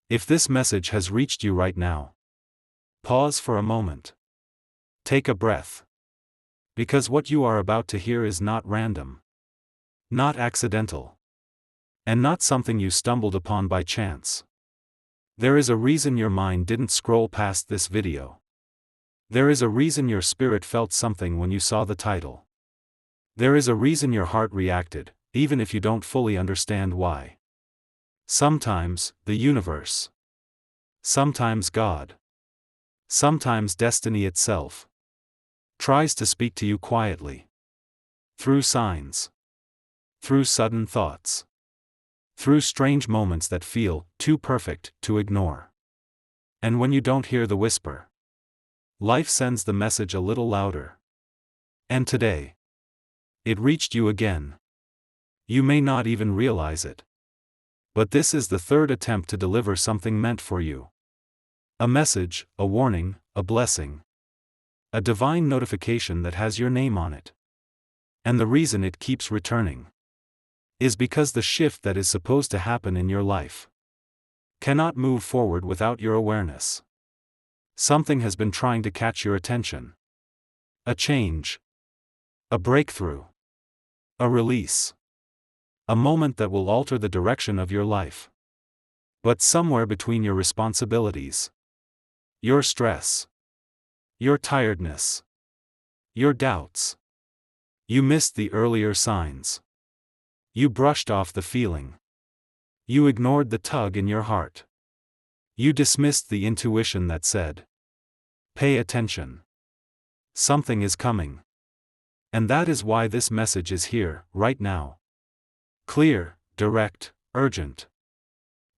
If this message has reached you right now, pause for a moment. Take a breath. Because what you are about to hear is not random, not accidental, and not something you stumbled upon by chance. There is a reason your mind didn't scroll past this video. There is a reason your spirit felt something when you saw the title. There is a reason your heart reacted, even if you don't fully understand why. Sometimes, the universe. Sometimes God. Sometimes destiny itself tries to speak to you quietly. Through signs. Through sudden thoughts. Through strange moments that feel too perfect to ignore. And when you don't hear the whisper, life sends the message a little louder. And today, it reached you again. You may not even realize it. But this is the third attempt to deliver something meant for you. A message, a warning, a blessing. A divine notification that has your name on it. And the reason it keeps returning is because the shift that is supposed to happen in your life cannot move forward without your awareness. Something has been trying to catch your attention. A change. A breakthrough. A release. A moment that will alter the direction of your life. But somewhere between your responsibilities, your stress, your tiredness, your doubts, you missed the earlier signs. You brushed off the feeling. You ignored the tug in your heart. You dismissed the intuition that said, "Pay attention. Something is coming." And that is why this message is here, right now. Clear, direct, urgent.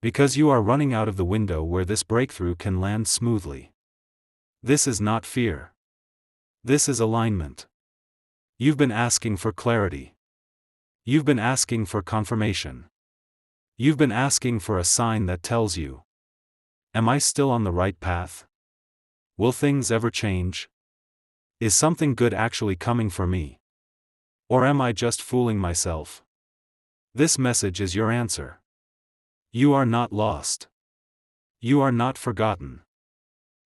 Because you are running out of the window where this breakthrough can land smoothly. This is not fear. This is alignment. You've been asking for clarity. You've been asking for confirmation. You've been asking for a sign that tells you, am I still on the right path? Will things ever change? Is something good actually coming for me? Or am I just fooling myself? This message is your answer. You are not lost. You are not forgotten.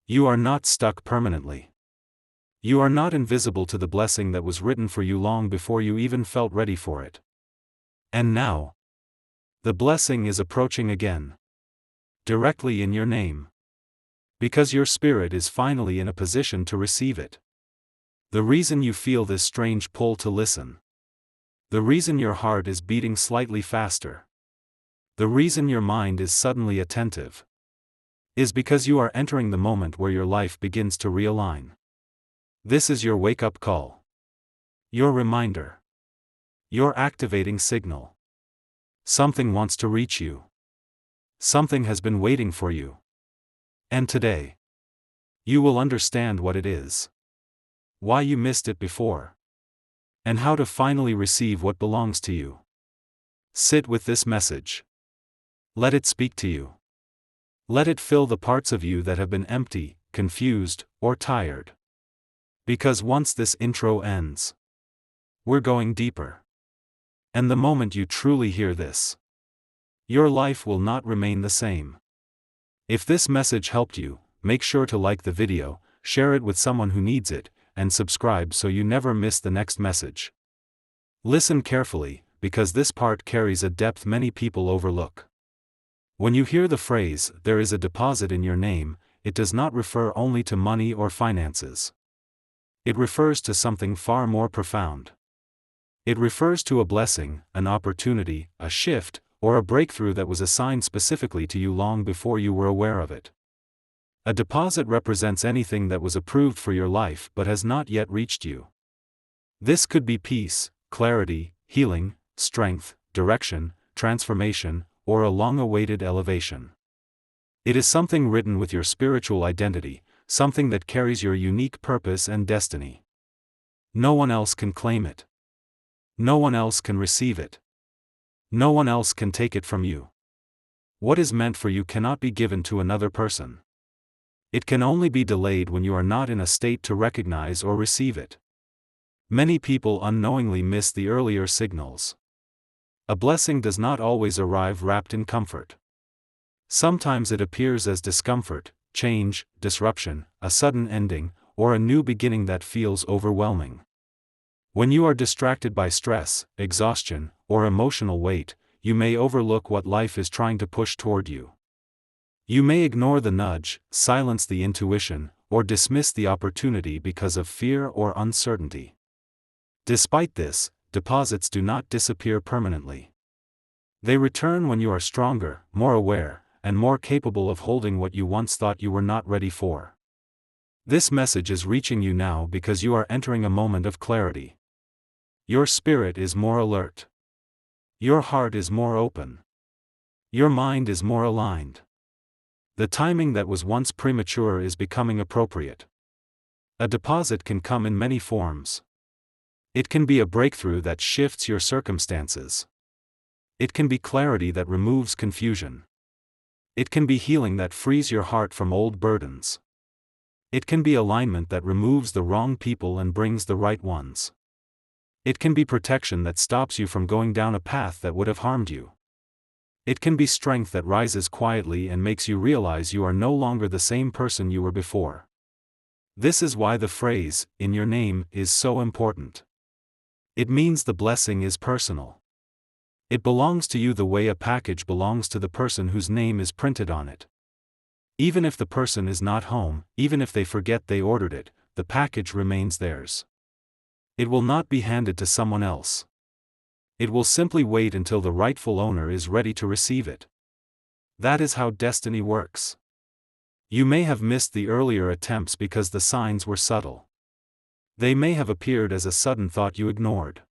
You are not stuck permanently. You are not invisible to the blessing that was written for you long before you even felt ready for it. And now, the blessing is approaching again. Directly in your name. Because your spirit is finally in a position to receive it. The reason you feel this strange pull to listen. The reason your heart is beating slightly faster. The reason your mind is suddenly attentive. Is because you are entering the moment where your life begins to realign. This is your wake-up call. Your reminder. Your activating signal. Something wants to reach you. Something has been waiting for you. And today, you will understand what it is. Why you missed it before. And how to finally receive what belongs to you. Sit with this message. Let it speak to you. Let it fill the parts of you that have been empty, confused, or tired. Because once this intro ends, we're going deeper. And the moment you truly hear this, your life will not remain the same. If this message helped you, make sure to like the video, share it with someone who needs it, and subscribe so you never miss the next message. Listen carefully, because this part carries a depth many people overlook. When you hear the phrase, "there is a deposit in your name," it does not refer only to money or finances. It refers to something far more profound. It refers to a blessing, an opportunity, a shift, or a breakthrough that was assigned specifically to you long before you were aware of it. A deposit represents anything that was approved for your life but has not yet reached you. This could be peace, clarity, healing, strength, direction, transformation, or a long-awaited elevation. It is something written with your spiritual identity, something that carries your unique purpose and destiny. No one else can claim it. No one else can receive it. No one else can take it from you. What is meant for you cannot be given to another person. It can only be delayed when you are not in a state to recognize or receive it. Many people unknowingly miss the earlier signals. A blessing does not always arrive wrapped in comfort. Sometimes it appears as discomfort, change, disruption, a sudden ending, or a new beginning that feels overwhelming. When you are distracted by stress, exhaustion, or emotional weight, you may overlook what life is trying to push toward you. You may ignore the nudge, silence the intuition, or dismiss the opportunity because of fear or uncertainty. Despite this, deposits do not disappear permanently. They return when you are stronger, more aware, and more capable of holding what you once thought you were not ready for. This message is reaching you now because you are entering a moment of clarity. Your spirit is more alert. Your heart is more open. Your mind is more aligned. The timing that was once premature is becoming appropriate. A deposit can come in many forms. It can be a breakthrough that shifts your circumstances. It can be clarity that removes confusion. It can be healing that frees your heart from old burdens. It can be alignment that removes the wrong people and brings the right ones. It can be protection that stops you from going down a path that would have harmed you. It can be strength that rises quietly and makes you realize you are no longer the same person you were before. This is why the phrase, "in your name," is so important. It means the blessing is personal. It belongs to you the way a package belongs to the person whose name is printed on it. Even if the person is not home, even if they forget they ordered it, the package remains theirs. It will not be handed to someone else. It will simply wait until the rightful owner is ready to receive it. That is how destiny works. You may have missed the earlier attempts because the signs were subtle. They may have appeared as a sudden thought you ignored.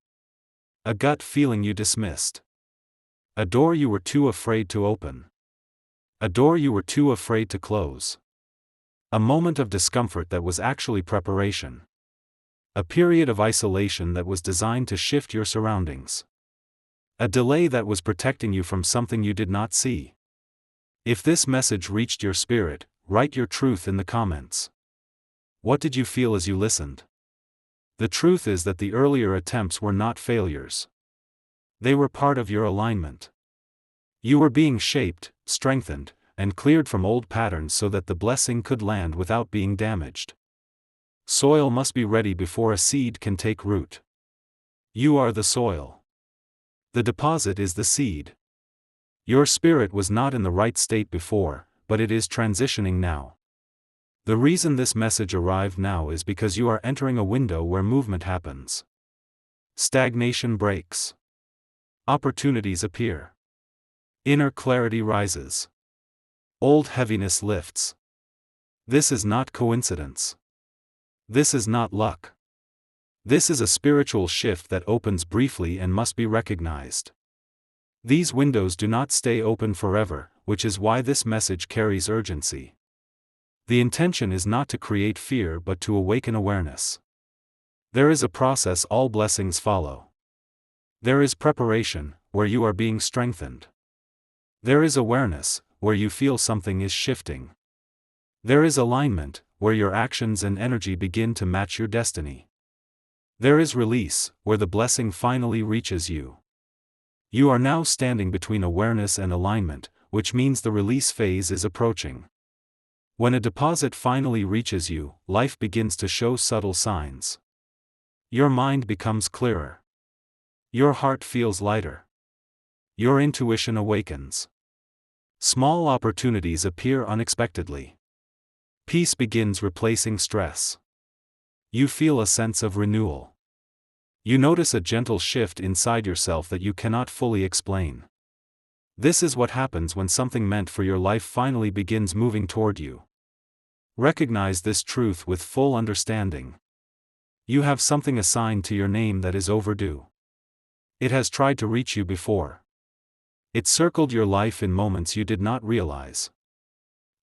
A gut feeling you dismissed. A door you were too afraid to open. A door you were too afraid to close. A moment of discomfort that was actually preparation. A period of isolation that was designed to shift your surroundings. A delay that was protecting you from something you did not see. If this message reached your spirit, write your truth in the comments. What did you feel as you listened? The truth is that the earlier attempts were not failures. They were part of your alignment. You were being shaped, strengthened, and cleared from old patterns so that the blessing could land without being damaged. Soil must be ready before a seed can take root. You are the soil. The deposit is the seed. Your spirit was not in the right state before, but it is transitioning now. The reason this message arrived now is because you are entering a window where movement happens. Stagnation breaks. Opportunities appear. Inner clarity rises. Old heaviness lifts. This is not coincidence. This is not luck. This is a spiritual shift that opens briefly and must be recognized. These windows do not stay open forever, which is why this message carries urgency. The intention is not to create fear but to awaken awareness. There is a process all blessings follow. There is preparation, where you are being strengthened. There is awareness, where you feel something is shifting. There is alignment, where your actions and energy begin to match your destiny. There is release, where the blessing finally reaches you. You are now standing between awareness and alignment, which means the release phase is approaching. When a deposit finally reaches you, life begins to show subtle signs. Your mind becomes clearer. Your heart feels lighter. Your intuition awakens. Small opportunities appear unexpectedly. Peace begins replacing stress. You feel a sense of renewal. You notice a gentle shift inside yourself that you cannot fully explain. This is what happens when something meant for your life finally begins moving toward you. Recognize this truth with full understanding. You have something assigned to your name that is overdue. It has tried to reach you before. It circled your life in moments you did not realize.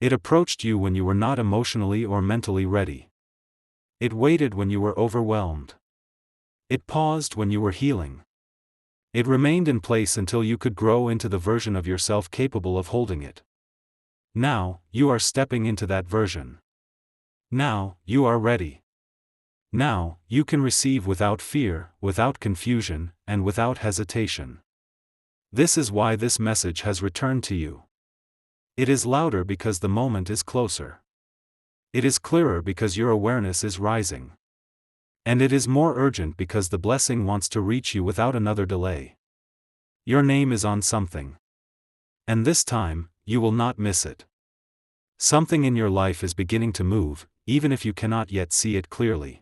It approached you when you were not emotionally or mentally ready. It waited when you were overwhelmed. It paused when you were healing. It remained in place until you could grow into the version of yourself capable of holding it. Now, you are stepping into that version. Now, you are ready. Now, you can receive without fear, without confusion, and without hesitation. This is why this message has returned to you. It is louder because the moment is closer. It is clearer because your awareness is rising. And it is more urgent because the blessing wants to reach you without another delay. Your name is on something. And this time, you will not miss it. Something in your life is beginning to move, even if you cannot yet see it clearly.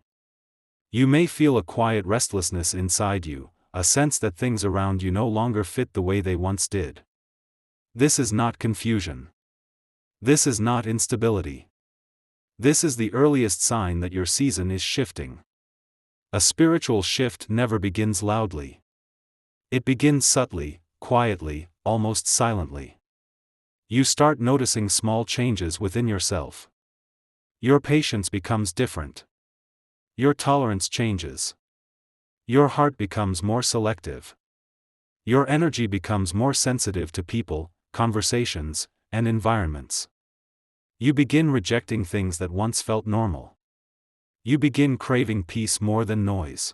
You may feel a quiet restlessness inside you, a sense that things around you no longer fit the way they once did. This is not confusion. This is not instability. This is the earliest sign that your season is shifting. A spiritual shift never begins loudly. It begins subtly, quietly, almost silently. You start noticing small changes within yourself. Your patience becomes different. Your tolerance changes. Your heart becomes more selective. Your energy becomes more sensitive to people, conversations, and environments. You begin rejecting things that once felt normal. You begin craving peace more than noise.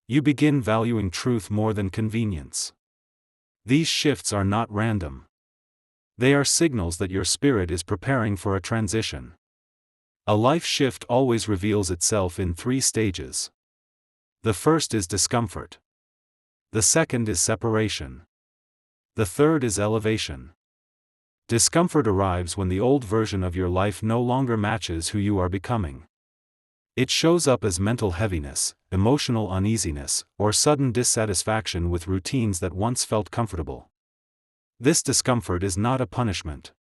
You begin valuing truth more than convenience. These shifts are not random. They are signals that your spirit is preparing for a transition. A life shift always reveals itself in 3 stages. The first is discomfort. The second is separation. The third is elevation. Discomfort arrives when the old version of your life no longer matches who you are becoming. It shows up as mental heaviness, emotional uneasiness, or sudden dissatisfaction with routines that once felt comfortable. This discomfort is not a punishment.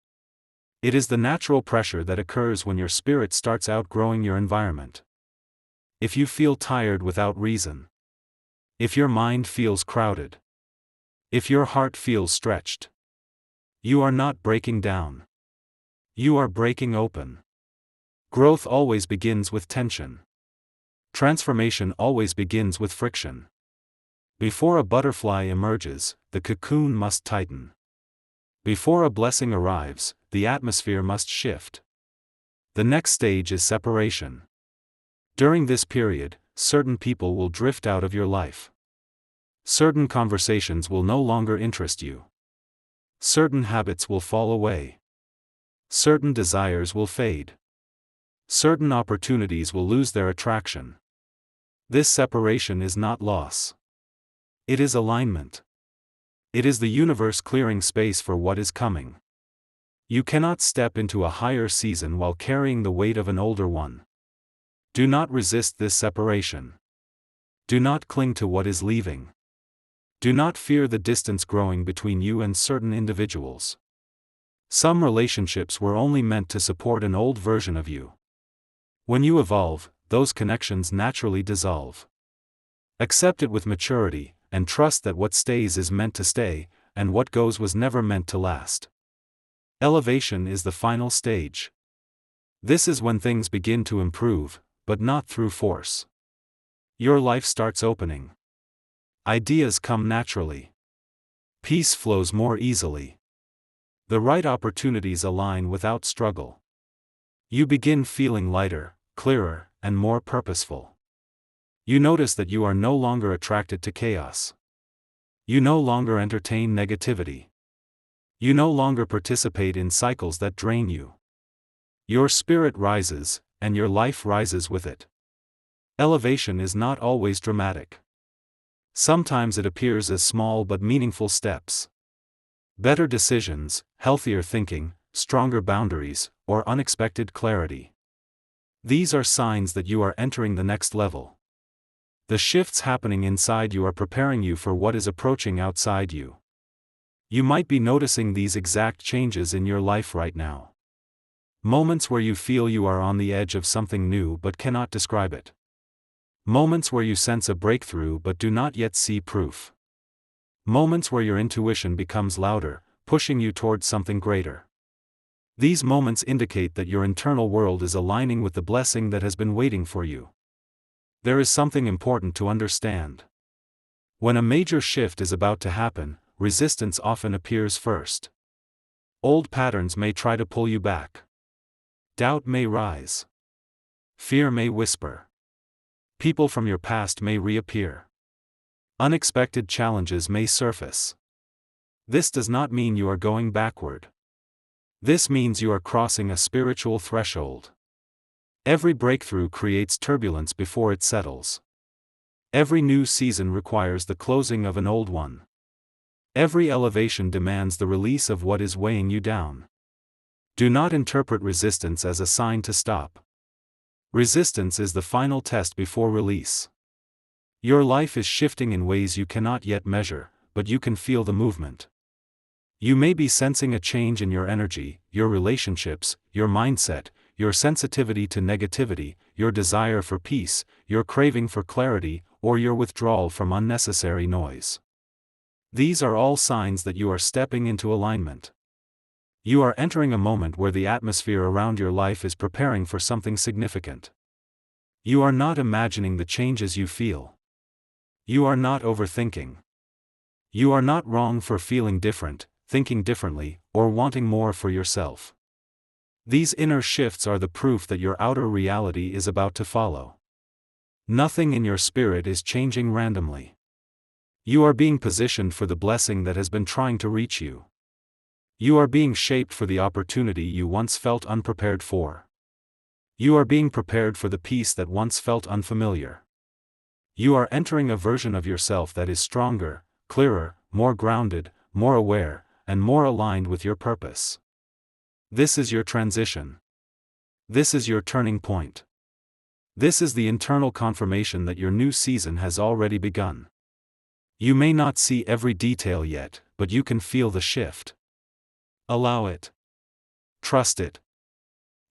It is the natural pressure that occurs when your spirit starts outgrowing your environment. If you feel tired without reason. If your mind feels crowded. If your heart feels stretched. You are not breaking down. You are breaking open. Growth always begins with tension. Transformation always begins with friction. Before a butterfly emerges, the cocoon must tighten. Before a blessing arrives, the atmosphere must shift. The next stage is separation. During this period, certain people will drift out of your life. Certain conversations will no longer interest you. Certain habits will fall away. Certain desires will fade. Certain opportunities will lose their attraction. This separation is not loss. It is alignment. It is the universe clearing space for what is coming. You cannot step into a higher season while carrying the weight of an older one. Do not resist this separation. Do not cling to what is leaving. Do not fear the distance growing between you and certain individuals. Some relationships were only meant to support an old version of you. When you evolve, those connections naturally dissolve. Accept it with maturity, and trust that what stays is meant to stay, and what goes was never meant to last. Elevation is the final stage. This is when things begin to improve, but not through force. Your life starts opening. Ideas come naturally. Peace flows more easily. The right opportunities align without struggle. You begin feeling lighter, clearer, and more purposeful. You notice that you are no longer attracted to chaos. You no longer entertain negativity. You no longer participate in cycles that drain you. Your spirit rises, and your life rises with it. Elevation is not always dramatic. Sometimes it appears as small but meaningful steps. Better decisions, healthier thinking, stronger boundaries, or unexpected clarity. These are signs that you are entering the next level. The shifts happening inside you are preparing you for what is approaching outside you. You might be noticing these exact changes in your life right now. Moments where you feel you are on the edge of something new but cannot describe it. Moments where you sense a breakthrough but do not yet see proof. Moments where your intuition becomes louder, pushing you towards something greater. These moments indicate that your internal world is aligning with the blessing that has been waiting for you. There is something important to understand. When a major shift is about to happen, resistance often appears first. Old patterns may try to pull you back. Doubt may rise. Fear may whisper. People from your past may reappear. Unexpected challenges may surface. This does not mean you are going backward. This means you are crossing a spiritual threshold. Every breakthrough creates turbulence before it settles. Every new season requires the closing of an old one. Every elevation demands the release of what is weighing you down. Do not interpret resistance as a sign to stop. Resistance is the final test before release. Your life is shifting in ways you cannot yet measure, but you can feel the movement. You may be sensing a change in your energy, your relationships, your mindset, your sensitivity to negativity, your desire for peace, your craving for clarity, or your withdrawal from unnecessary noise. These are all signs that you are stepping into alignment. You are entering a moment where the atmosphere around your life is preparing for something significant. You are not imagining the changes you feel. You are not overthinking. You are not wrong for feeling different, thinking differently, or wanting more for yourself. These inner shifts are the proof that your outer reality is about to follow. Nothing in your spirit is changing randomly. You are being positioned for the blessing that has been trying to reach you. You are being shaped for the opportunity you once felt unprepared for. You are being prepared for the peace that once felt unfamiliar. You are entering a version of yourself that is stronger, clearer, more grounded, more aware, and more aligned with your purpose. This is your transition. This is your turning point. This is the internal confirmation that your new season has already begun. You may not see every detail yet, but you can feel the shift. Allow it. Trust it.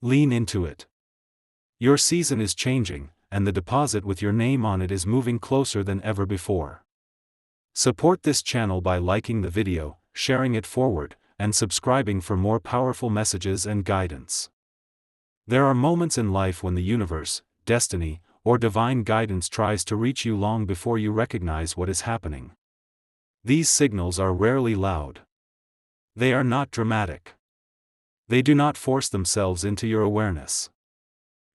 Lean into it. Your season is changing, and the deposit with your name on it is moving closer than ever before. Support this channel by liking the video, sharing it forward, and subscribing for more powerful messages and guidance. There are moments in life when the universe, destiny, or divine guidance tries to reach you long before you recognize what is happening. These signals are rarely loud. They are not dramatic. They do not force themselves into your awareness.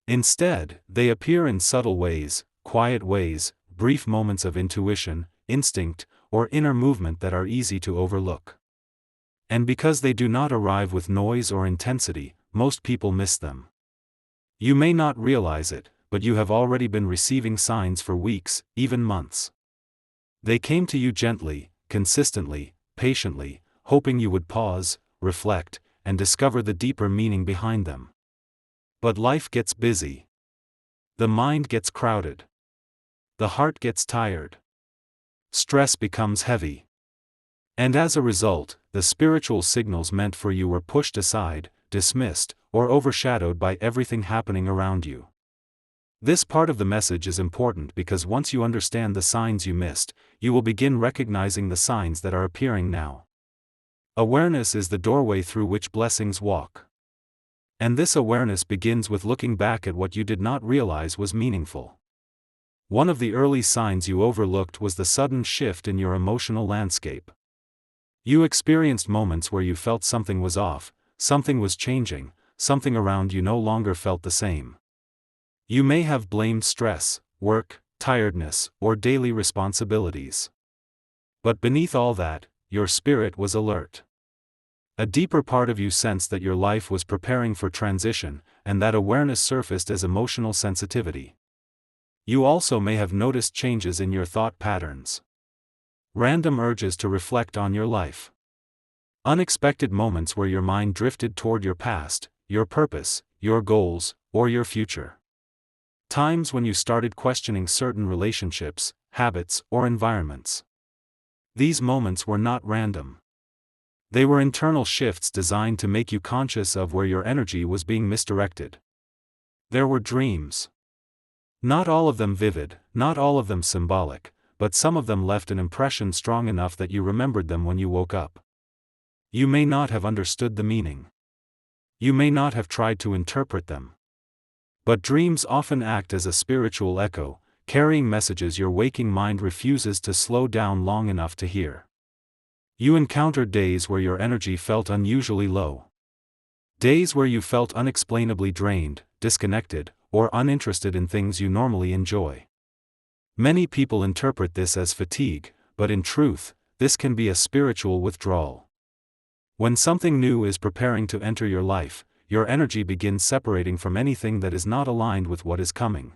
Instead, they appear in subtle ways, quiet ways, brief moments of intuition, instinct, or inner movement that are easy to overlook. And because they do not arrive with noise or intensity, most people miss them. You may not realize it, but you have already been receiving signs for weeks, even months. They came to you gently, consistently, patiently, hoping you would pause, reflect, and discover the deeper meaning behind them. But life gets busy. The mind gets crowded. The heart gets tired. Stress becomes heavy. And as a result, the spiritual signals meant for you were pushed aside, dismissed, or overshadowed by everything happening around you. This part of the message is important because once you understand the signs you missed, you will begin recognizing the signs that are appearing now. Awareness is the doorway through which blessings walk. And this awareness begins with looking back at what you did not realize was meaningful. One of the early signs you overlooked was the sudden shift in your emotional landscape. You experienced moments where you felt something was off, something was changing, something around you no longer felt the same. You may have blamed stress, work, tiredness, or daily responsibilities. But beneath all that, your spirit was alert. A deeper part of you sensed that your life was preparing for transition, and that awareness surfaced as emotional sensitivity. You also may have noticed changes in your thought patterns. Random urges to reflect on your life. Unexpected moments where your mind drifted toward your past, your purpose, your goals, or your future. Times when you started questioning certain relationships, habits, or environments. These moments were not random. They were internal shifts designed to make you conscious of where your energy was being misdirected. There were dreams. Not all of them vivid, not all of them symbolic, but some of them left an impression strong enough that you remembered them when you woke up. You may not have understood the meaning. You may not have tried to interpret them. But dreams often act as a spiritual echo, carrying messages your waking mind refuses to slow down long enough to hear. You encountered days where your energy felt unusually low. Days where you felt unexplainably drained, disconnected, or uninterested in things you normally enjoy. Many people interpret this as fatigue, but in truth, this can be a spiritual withdrawal. When something new is preparing to enter your life, your energy begins separating from anything that is not aligned with what is coming.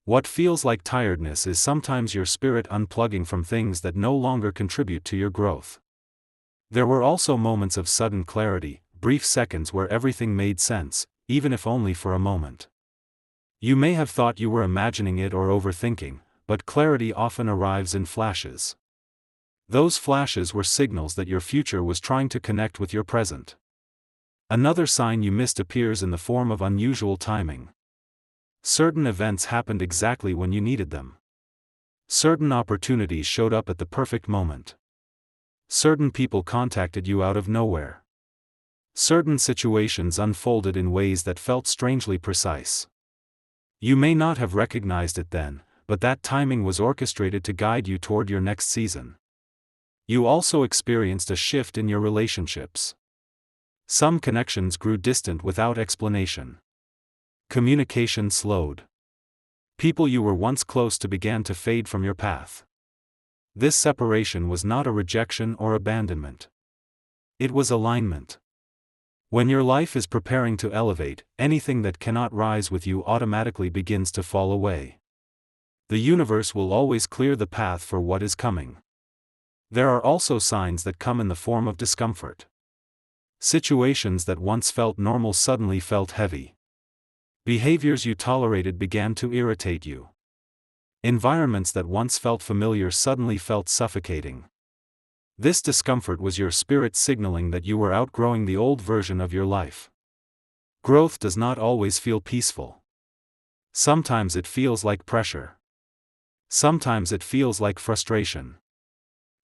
What feels like tiredness is sometimes your spirit unplugging from things that no longer contribute to your growth. There were also moments of sudden clarity, brief seconds where everything made sense, even if only for a moment. You may have thought you were imagining it or overthinking, but clarity often arrives in flashes. Those flashes were signals that your future was trying to connect with your present. Another sign you missed appears in the form of unusual timing. Certain events happened exactly when you needed them. Certain opportunities showed up at the perfect moment. Certain people contacted you out of nowhere. Certain situations unfolded in ways that felt strangely precise. You may not have recognized it then, but that timing was orchestrated to guide you toward your next season. You also experienced a shift in your relationships. Some connections grew distant without explanation. Communication slowed. People you were once close to began to fade from your path. This separation was not a rejection or abandonment. It was alignment. When your life is preparing to elevate, anything that cannot rise with you automatically begins to fall away. The universe will always clear the path for what is coming. There are also signs that come in the form of discomfort. Situations that once felt normal suddenly felt heavy. Behaviors you tolerated began to irritate you. Environments that once felt familiar suddenly felt suffocating. This discomfort was your spirit signaling that you were outgrowing the old version of your life. Growth does not always feel peaceful. Sometimes it feels like pressure. Sometimes it feels like frustration.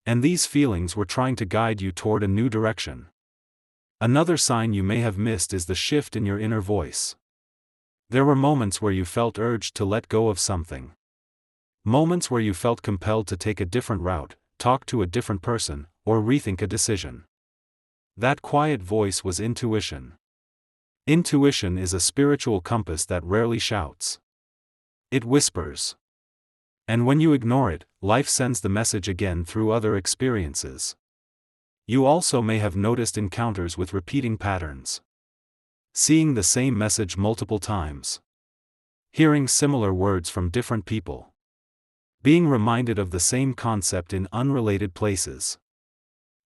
And these feelings were trying to guide you toward a new direction. Another sign you may have missed is the shift in your inner voice. There were moments where you felt urged to let go of something. Moments where you felt compelled to take a different route, talk to a different person, or rethink a decision. That quiet voice was intuition. Intuition is a spiritual compass that rarely shouts. It whispers. And when you ignore it, life sends the message again through other experiences. You also may have noticed encounters with repeating patterns. Seeing the same message multiple times. Hearing similar words from different people. Being reminded of the same concept in unrelated places.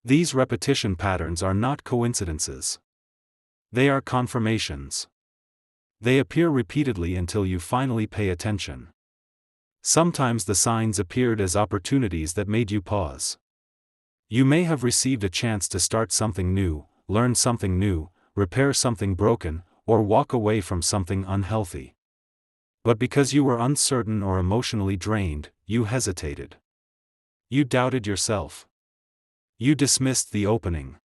These repetition patterns are not coincidences. They are confirmations. They appear repeatedly until you finally pay attention. Sometimes the signs appeared as opportunities that made you pause. You may have received a chance to start something new, learn something new, repair something broken, or walk away from something unhealthy. But because you were uncertain or emotionally drained, you hesitated. You doubted yourself. You dismissed the opening.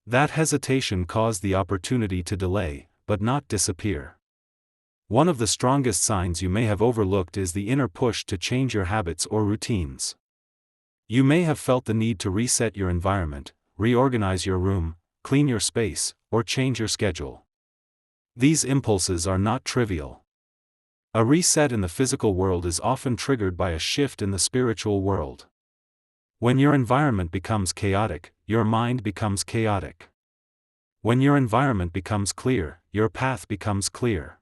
That hesitation caused the opportunity to delay, but not disappear. One of the strongest signs you may have overlooked is the inner push to change your habits or routines. You may have felt the need to reset your environment, reorganize your room, clean your space, or change your schedule. These impulses are not trivial. A reset in the physical world is often triggered by a shift in the spiritual world. When your environment becomes chaotic, your mind becomes chaotic. When your environment becomes clear, your path becomes clear.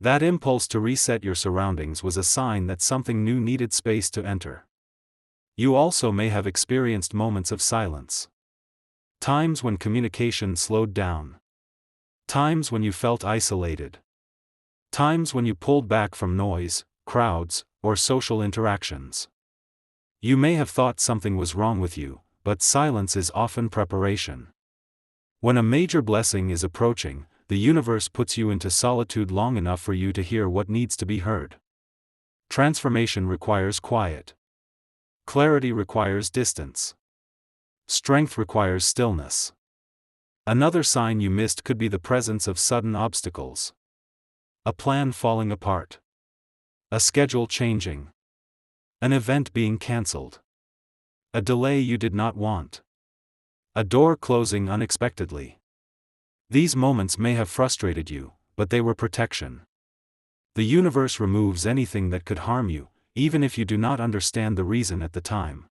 That impulse to reset your surroundings was a sign that something new needed space to enter. You also may have experienced moments of silence. Times when communication slowed down. Times when you felt isolated. Times when you pulled back from noise, crowds, or social interactions. You may have thought something was wrong with you, but silence is often preparation. When a major blessing is approaching, the universe puts you into solitude long enough for you to hear what needs to be heard. Transformation requires quiet. Clarity requires distance. Strength requires stillness. Another sign you missed could be the presence of sudden obstacles. A plan falling apart. A schedule changing. An event being cancelled. A delay you did not want. A door closing unexpectedly. These moments may have frustrated you, but they were protection. The universe removes anything that could harm you, even if you do not understand the reason at the time.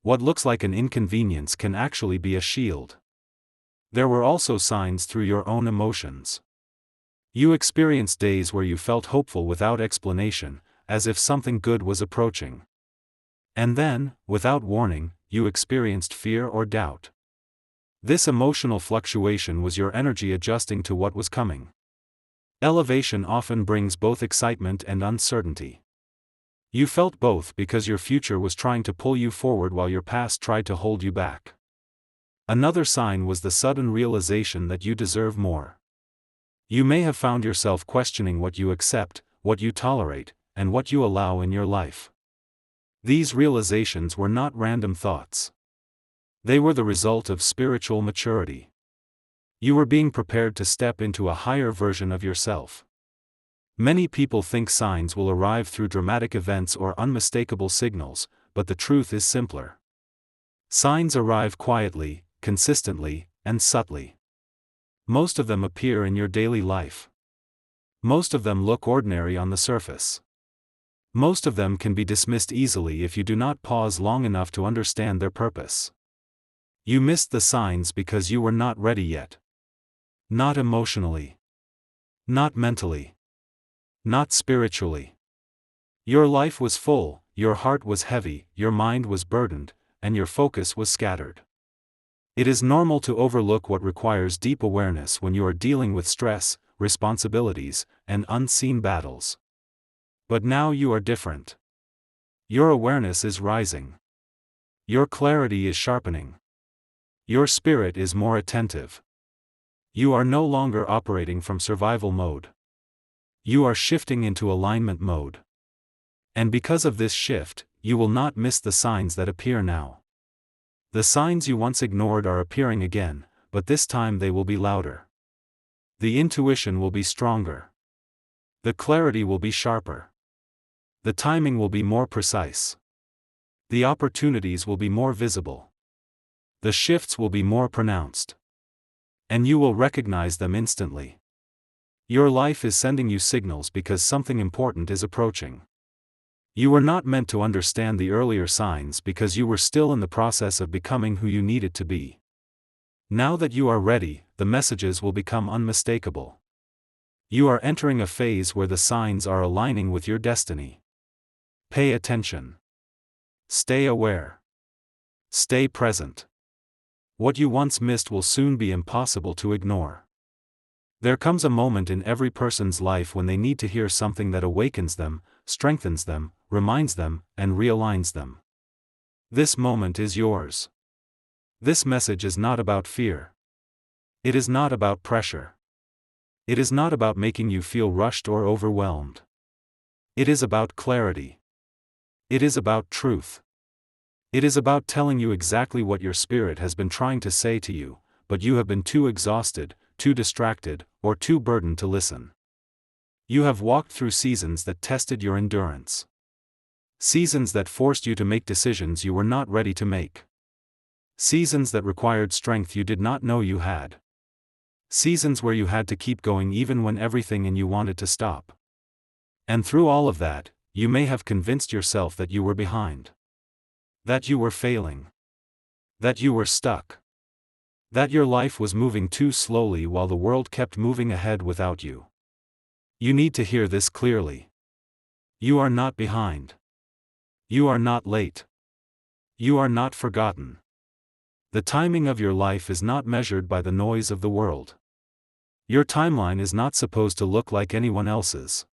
What looks like an inconvenience can actually be a shield. There were also signs through your own emotions. You experienced days where you felt hopeful without explanation, as if something good was approaching. And then, without warning, you experienced fear or doubt. This emotional fluctuation was your energy adjusting to what was coming. Elevation often brings both excitement and uncertainty. You felt both because your future was trying to pull you forward while your past tried to hold you back. Another sign was the sudden realization that you deserve more. You may have found yourself questioning what you accept, what you tolerate, and what you allow in your life. These realizations were not random thoughts. They were the result of spiritual maturity. You were being prepared to step into a higher version of yourself. Many people think signs will arrive through dramatic events or unmistakable signals, but the truth is simpler. Signs arrive quietly, consistently, and subtly. Most of them appear in your daily life. Most of them look ordinary on the surface. Most of them can be dismissed easily if you do not pause long enough to understand their purpose. You missed the signs because you were not ready yet. Not emotionally. Not mentally. Not spiritually. Your life was full, your heart was heavy, your mind was burdened, and your focus was scattered. It is normal to overlook what requires deep awareness when you are dealing with stress, responsibilities, and unseen battles. But now you are different. Your awareness is rising. Your clarity is sharpening. Your spirit is more attentive. You are no longer operating from survival mode. You are shifting into alignment mode. And because of this shift, you will not miss the signs that appear now. The signs you once ignored are appearing again, but this time they will be louder. The intuition will be stronger. The clarity will be sharper. The timing will be more precise. The opportunities will be more visible. The shifts will be more pronounced. And you will recognize them instantly. Your life is sending you signals because something important is approaching. You were not meant to understand the earlier signs because you were still in the process of becoming who you needed to be. Now that you are ready, the messages will become unmistakable. You are entering a phase where the signs are aligning with your destiny. Pay attention. Stay aware. Stay present. What you once missed will soon be impossible to ignore. There comes a moment in every person's life when they need to hear something that awakens them, strengthens them, reminds them, and realigns them. This moment is yours. This message is not about fear. It is not about pressure. It is not about making you feel rushed or overwhelmed. It is about clarity. It is about truth. It is about telling you exactly what your spirit has been trying to say to you, but you have been too exhausted, too distracted, or too burdened to listen. You have walked through seasons that tested your endurance. Seasons that forced you to make decisions you were not ready to make. Seasons that required strength you did not know you had. Seasons where you had to keep going even when everything in you wanted to stop. And through all of that, you may have convinced yourself that you were behind. That you were failing. That you were stuck. That your life was moving too slowly while the world kept moving ahead without you. You need to hear this clearly. You are not behind. You are not late. You are not forgotten. The timing of your life is not measured by the noise of the world. Your timeline is not supposed to look like anyone else's.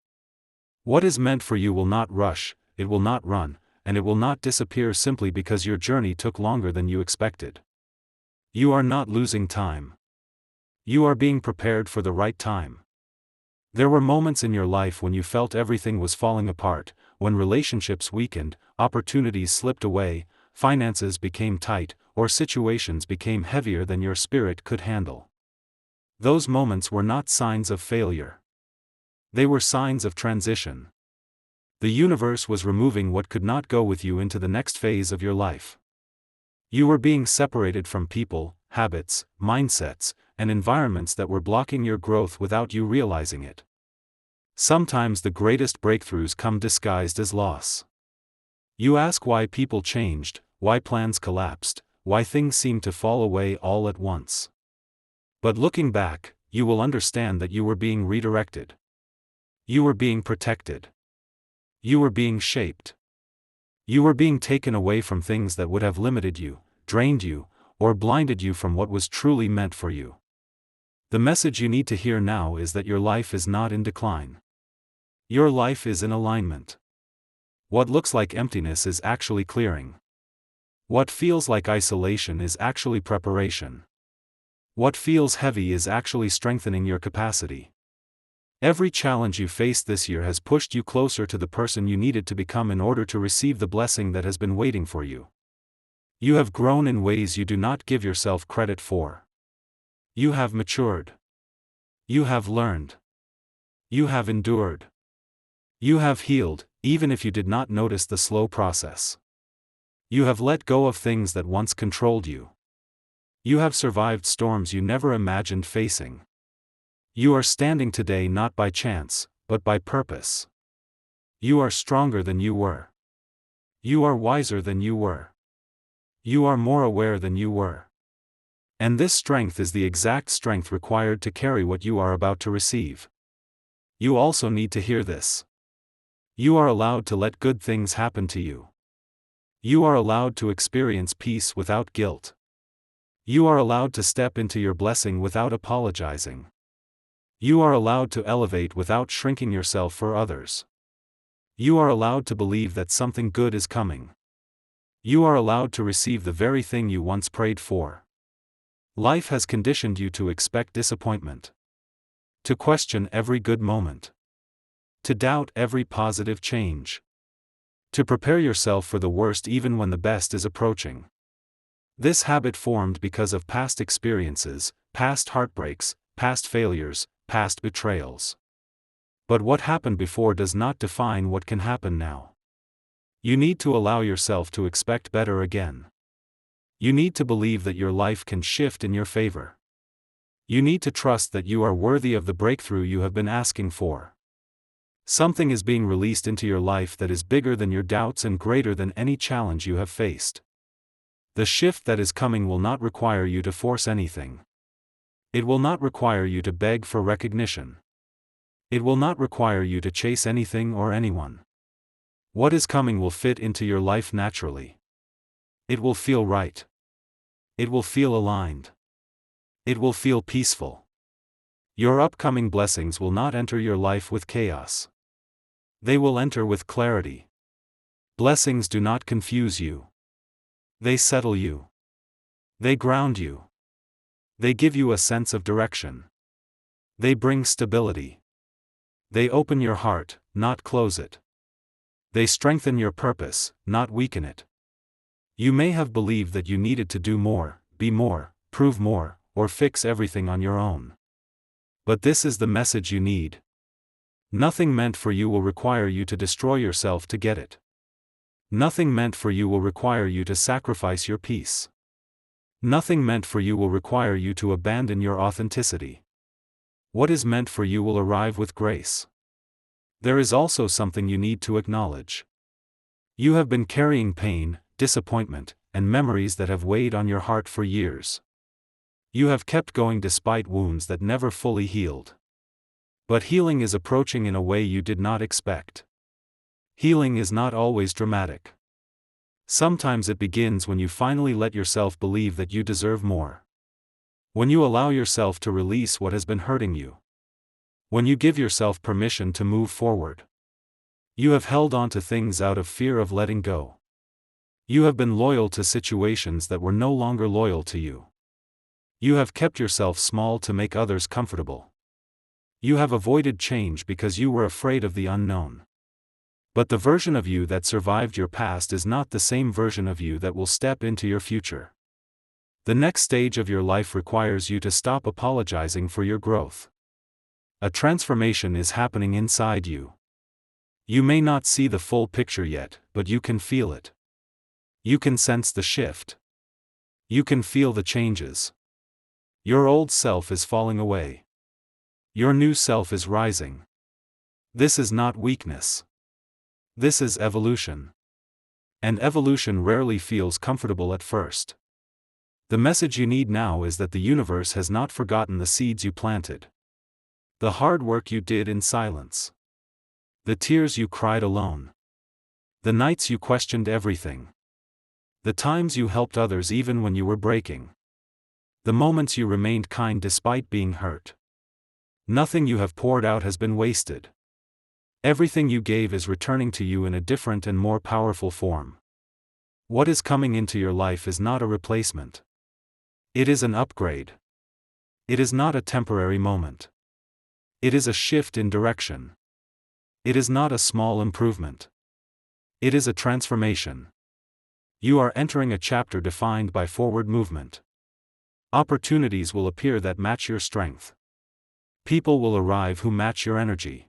What is meant for you will not rush, it will not run, and it will not disappear simply because your journey took longer than you expected. You are not losing time. You are being prepared for the right time. There were moments in your life when you felt everything was falling apart, when relationships weakened, opportunities slipped away, finances became tight, or situations became heavier than your spirit could handle. Those moments were not signs of failure. They were signs of transition. The universe was removing what could not go with you into the next phase of your life. You were being separated from people, habits, mindsets, and environments that were blocking your growth without you realizing it. Sometimes the greatest breakthroughs come disguised as loss. You ask why people changed, why plans collapsed, why things seemed to fall away all at once. But looking back, you will understand that you were being redirected. You were being protected. You were being shaped. You were being taken away from things that would have limited you, drained you, or blinded you from what was truly meant for you. The message you need to hear now is that your life is not in decline. Your life is in alignment. What looks like emptiness is actually clearing. What feels like isolation is actually preparation. What feels heavy is actually strengthening your capacity. Every challenge you faced this year has pushed you closer to the person you needed to become in order to receive the blessing that has been waiting for you. You have grown in ways you do not give yourself credit for. You have matured. You have learned. You have endured. You have healed, even if you did not notice the slow process. You have let go of things that once controlled you. You have survived storms you never imagined facing. You are standing today not by chance, but by purpose. You are stronger than you were. You are wiser than you were. You are more aware than you were. And this strength is the exact strength required to carry what you are about to receive. You also need to hear this. You are allowed to let good things happen to you. You are allowed to experience peace without guilt. You are allowed to step into your blessing without apologizing. You are allowed to elevate without shrinking yourself for others. You are allowed to believe that something good is coming. You are allowed to receive the very thing you once prayed for. Life has conditioned you to expect disappointment. To question every good moment. To doubt every positive change. To prepare yourself for the worst even when the best is approaching. This habit formed because of past experiences, past heartbreaks, past failures, past betrayals. But what happened before does not define what can happen now. You need to allow yourself to expect better again. You need to believe that your life can shift in your favor. You need to trust that you are worthy of the breakthrough you have been asking for. Something is being released into your life that is bigger than your doubts and greater than any challenge you have faced. The shift that is coming will not require you to force anything. It will not require you to beg for recognition. It will not require you to chase anything or anyone. What is coming will fit into your life naturally. It will feel right. It will feel aligned. It will feel peaceful. Your upcoming blessings will not enter your life with chaos. They will enter with clarity. Blessings do not confuse you. They settle you. They ground you. They give you a sense of direction. They bring stability. They open your heart, not close it. They strengthen your purpose, not weaken it. You may have believed that you needed to do more, be more, prove more, or fix everything on your own. But this is the message you need. Nothing meant for you will require you to destroy yourself to get it. Nothing meant for you will require you to sacrifice your peace. Nothing meant for you will require you to abandon your authenticity. What is meant for you will arrive with grace. There is also something you need to acknowledge. You have been carrying pain, disappointment, and memories that have weighed on your heart for years. You have kept going despite wounds that never fully healed. But healing is approaching in a way you did not expect. Healing is not always dramatic. Sometimes it begins when you finally let yourself believe that you deserve more. When you allow yourself to release what has been hurting you. When you give yourself permission to move forward. You have held on to things out of fear of letting go. You have been loyal to situations that were no longer loyal to you. You have kept yourself small to make others comfortable. You have avoided change because you were afraid of the unknown. But the version of you that survived your past is not the same version of you that will step into your future. The next stage of your life requires you to stop apologizing for your growth. A transformation is happening inside you. You may not see the full picture yet, but you can feel it. You can sense the shift. You can feel the changes. Your old self is falling away. Your new self is rising. This is not weakness. This is evolution. And evolution rarely feels comfortable at first. The message you need now is that the universe has not forgotten the seeds you planted. The hard work you did in silence. The tears you cried alone. The nights you questioned everything. The times you helped others even when you were breaking. The moments you remained kind despite being hurt. Nothing you have poured out has been wasted. Everything you gave is returning to you in a different and more powerful form. What is coming into your life is not a replacement. It is an upgrade. It is not a temporary moment. It is a shift in direction. It is not a small improvement. It is a transformation. You are entering a chapter defined by forward movement. Opportunities will appear that match your strength. People will arrive who match your energy.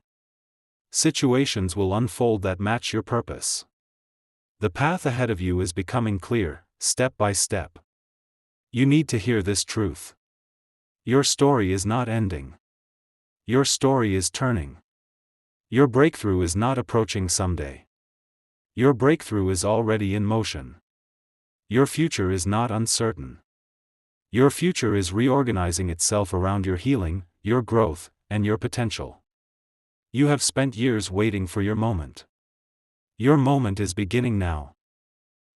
Situations will unfold that match your purpose. The path ahead of you is becoming clear, step by step. You need to hear this truth. Your story is not ending. Your story is turning. Your breakthrough is not approaching someday. Your breakthrough is already in motion. Your future is not uncertain. Your future is reorganizing itself around your healing, your growth, and your potential. You have spent years waiting for your moment. Your moment is beginning now.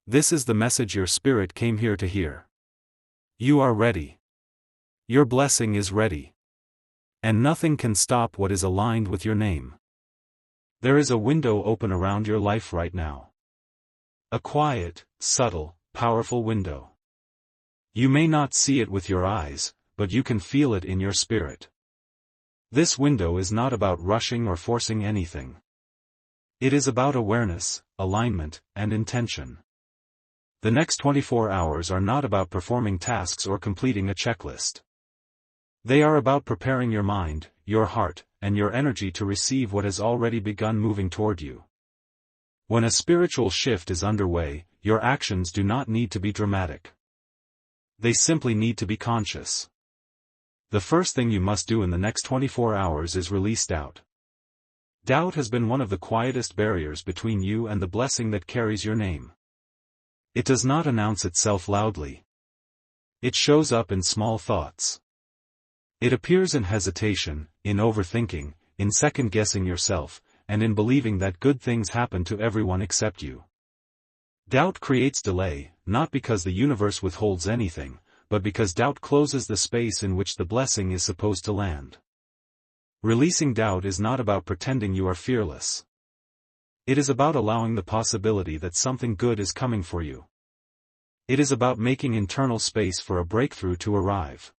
This is the message your spirit came here to hear. You are ready. Your blessing is ready. And nothing can stop what is aligned with your name. There is a window open around your life right now. A quiet, subtle, powerful window. You may not see it with your eyes, but you can feel it in your spirit. This window is not about rushing or forcing anything. It is about awareness, alignment, and intention. The next 24 hours are not about performing tasks or completing a checklist. They are about preparing your mind, your heart, and your energy to receive what has already begun moving toward you. When a spiritual shift is underway, your actions do not need to be dramatic. They simply need to be conscious. The first thing you must do in the next 24 hours is release doubt. Doubt has been one of the quietest barriers between you and the blessing that carries your name. It does not announce itself loudly. It shows up in small thoughts. It appears in hesitation, in overthinking, in second-guessing yourself, and in believing that good things happen to everyone except you. Doubt creates delay, not because the universe withholds anything, but because doubt closes the space in which the blessing is supposed to land. Releasing doubt is not about pretending you are fearless. It is about allowing the possibility that something good is coming for you. It is about making internal space for a breakthrough to arrive.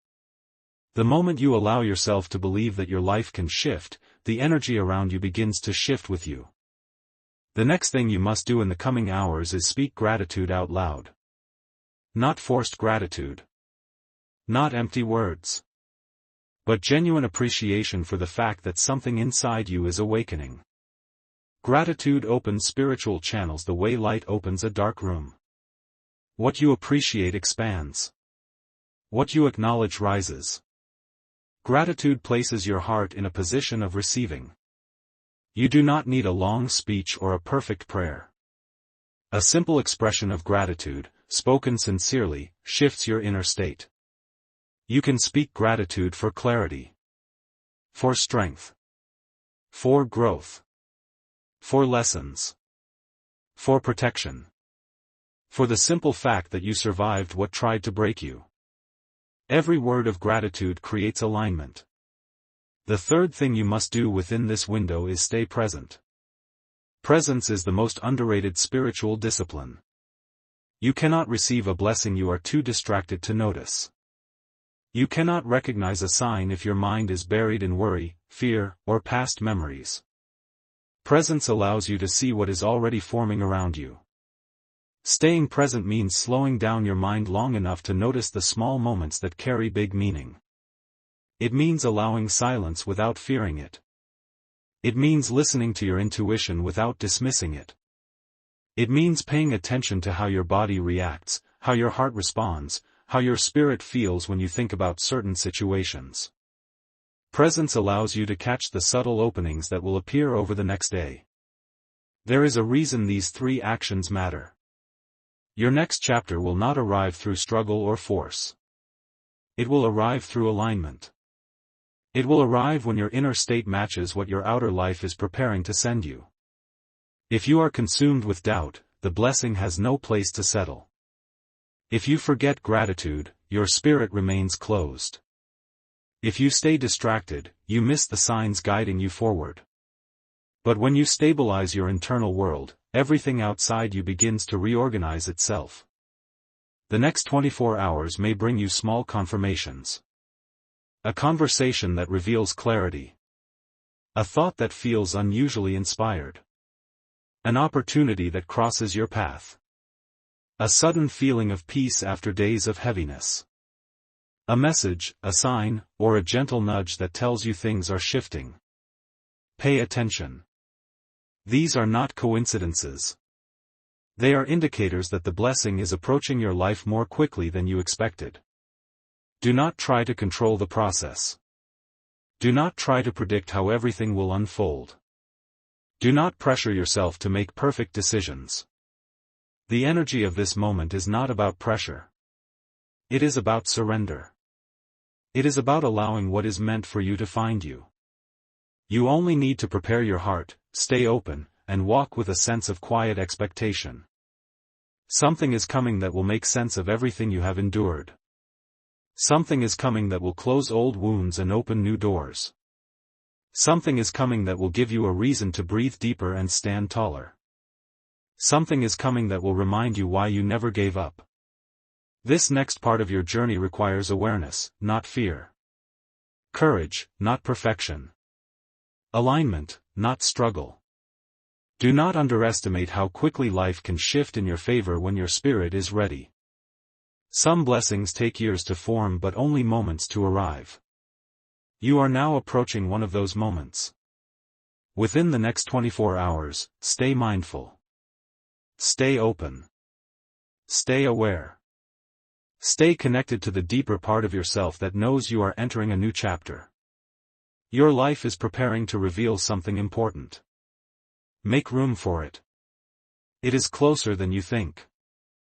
The moment you allow yourself to believe that your life can shift, the energy around you begins to shift with you. The next thing you must do in the coming hours is speak gratitude out loud. Not forced gratitude. Not empty words. But genuine appreciation for the fact that something inside you is awakening. Gratitude opens spiritual channels the way light opens a dark room. What you appreciate expands. What you acknowledge rises. Gratitude places your heart in a position of receiving. You do not need a long speech or a perfect prayer. A simple expression of gratitude, spoken sincerely, shifts your inner state. You can speak gratitude for clarity. For strength. For growth. For lessons. For protection. For the simple fact that you survived what tried to break you. Every word of gratitude creates alignment. The third thing you must do within this window is stay present. Presence is the most underrated spiritual discipline. You cannot receive a blessing you are too distracted to notice. You cannot recognize a sign if your mind is buried in worry, fear, or past memories. Presence allows you to see what is already forming around you. Staying present means slowing down your mind long enough to notice the small moments that carry big meaning. It means allowing silence without fearing it. It means listening to your intuition without dismissing it. It means paying attention to how your body reacts, how your heart responds, how your spirit feels when you think about certain situations. Presence allows you to catch the subtle openings that will appear over the next day. There is a reason these 3 actions matter. Your next chapter will not arrive through struggle or force. It will arrive through alignment. It will arrive when your inner state matches what your outer life is preparing to send you. If you are consumed with doubt, the blessing has no place to settle. If you forget gratitude, your spirit remains closed. If you stay distracted, you miss the signs guiding you forward. But when you stabilize your internal world, everything outside you begins to reorganize itself. The next 24 hours may bring you small confirmations. A conversation that reveals clarity. A thought that feels unusually inspired. An opportunity that crosses your path. A sudden feeling of peace after days of heaviness. A message, a sign, or a gentle nudge that tells you things are shifting. Pay attention. These are not coincidences. They are indicators that the blessing is approaching your life more quickly than you expected. Do not try to control the process. Do not try to predict how everything will unfold. Do not pressure yourself to make perfect decisions. The energy of this moment is not about pressure. It is about surrender. It is about allowing what is meant for you to find you. You only need to prepare your heart, stay open, and walk with a sense of quiet expectation. Something is coming that will make sense of everything you have endured. Something is coming that will close old wounds and open new doors. Something is coming that will give you a reason to breathe deeper and stand taller. Something is coming that will remind you why you never gave up. This next part of your journey requires awareness, not fear. Courage, not perfection. Alignment, not struggle. Do not underestimate how quickly life can shift in your favor when your spirit is ready. Some blessings take years to form but only moments to arrive. You are now approaching one of those moments. Within the next 24 hours, stay mindful. Stay open. Stay aware. Stay connected to the deeper part of yourself that knows you are entering a new chapter. Your life is preparing to reveal something important. Make room for it. It is closer than you think.